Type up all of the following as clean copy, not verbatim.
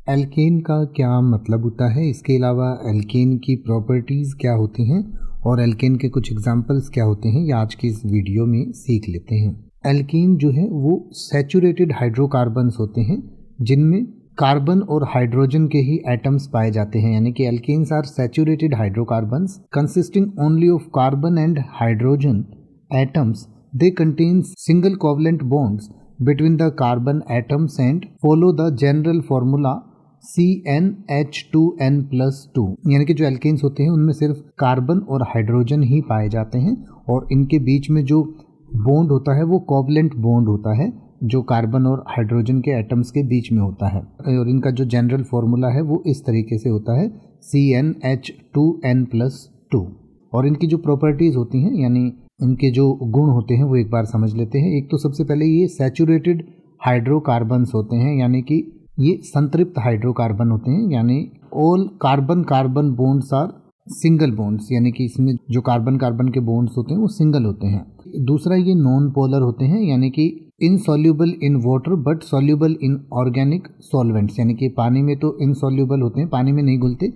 Alkene का क्या मतलब होता है, इसके अलावा एल्केन की प्रॉपर्टीज़ क्या होती हैं और एल्केन के कुछ एग्जांपल्स क्या होते हैं, ये आज की इस वीडियो में सीख लेते हैं। एल्केन जो है वो सैचुरेटेड हाइड्रोकार्बन्स होते हैं जिनमें कार्बन और हाइड्रोजन के ही एटम्स पाए जाते हैं, यानी कि alkanes are saturated hydrocarbons consisting only of carbon and hydrogen atoms. They contain single covalent bonds between the carbon atoms and follow the general formula CnH2n+2। यानी कि जो एल्केन्स होते हैं उनमें सिर्फ कार्बन और हाइड्रोजन ही पाए जाते हैं और इनके बीच में जो बॉन्ड होता है वो कोवलेंट बॉन्ड होता है जो कार्बन और हाइड्रोजन के एटम्स के बीच में होता है और इनका जो जनरल फॉर्मूला है वो इस तरीके से होता है CnH2n+2। और इनकी जो प्रॉपर्टीज़ होती हैं यानी इनके जो गुण होते हैं वो एक बार समझ लेते हैं। एक तो सबसे पहले ये सैचुरेटेड हाइड्रोकार्बन्स होते हैं, यानी कि ये संतृप्त हाइड्रोकार्बन होते हैं, यानी all carbon carbon bonds are single bonds, यानी कि इसमें जो कार्बन कार्बन के बॉन्ड्स होते हैं वो सिंगल होते हैं। दूसरा ये नॉन पोलर होते हैं, यानी कि insoluble in water but soluble in organic solvents, यानी कि पानी में तो इनसॉल्यूबल होते हैं, पानी में नहीं घुलते,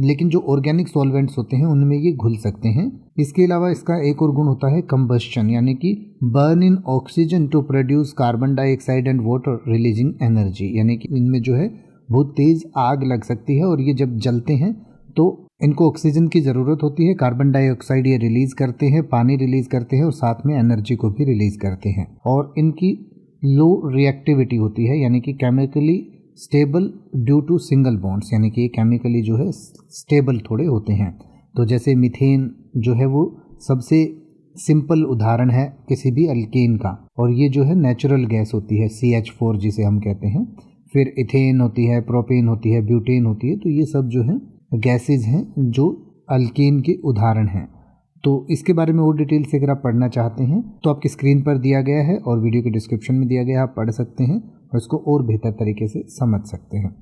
लेकिन जो ऑर्गेनिक सॉल्वेंट्स होते हैं उनमें ये घुल सकते हैं। इसके अलावा इसका एक और गुण होता है कंबस्शन, यानी कि burn in oxygen to produce carbon dioxide and water releasing energy, यानी कि इनमें जो है बहुत तेज आग लग सकती है और ये जब जलते हैं तो इनको ऑक्सीजन की ज़रूरत होती है, कार्बन डाइऑक्साइड ये रिलीज़ करते हैं, पानी रिलीज़ करते हैं और साथ में एनर्जी को भी रिलीज़ करते हैं। और इनकी लो रिएक्टिविटी होती है, यानी कि chemically stable due to single bonds, यानी कि केमिकली जो है स्टेबल थोड़े होते हैं। तो जैसे मीथेन जो है वो सबसे सिंपल उदाहरण है किसी भी अल्केन का, और ये जो है नेचुरल गैस होती है CH4 जिसे हम कहते हैं। फिर इथेन होती है, प्रोपेन होती है, ब्यूटेन होती है, तो ये सब जो है गैसेज हैं जो अल्केन के उदाहरण हैं। तो इसके बारे में और डिटेल से अगर आप पढ़ना चाहते हैं तो आपकी स्क्रीन पर दिया गया है और वीडियो के डिस्क्रिप्शन में दिया गया है, आप पढ़ सकते हैं और इसको और बेहतर तरीके से समझ सकते हैं।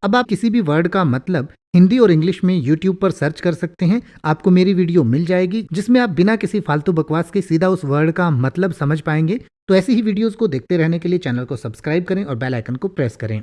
अब आप किसी भी वर्ड का मतलब हिंदी और इंग्लिश में YouTube पर सर्च कर सकते हैं, आपको मेरी वीडियो मिल जाएगी जिसमें आप बिना किसी फालतू बकवास के सीधा उस वर्ड का मतलब समझ पाएंगे। तो ऐसी ही वीडियोस को देखते रहने के लिए चैनल को सब्सक्राइब करें और बेल आइकन को प्रेस करें।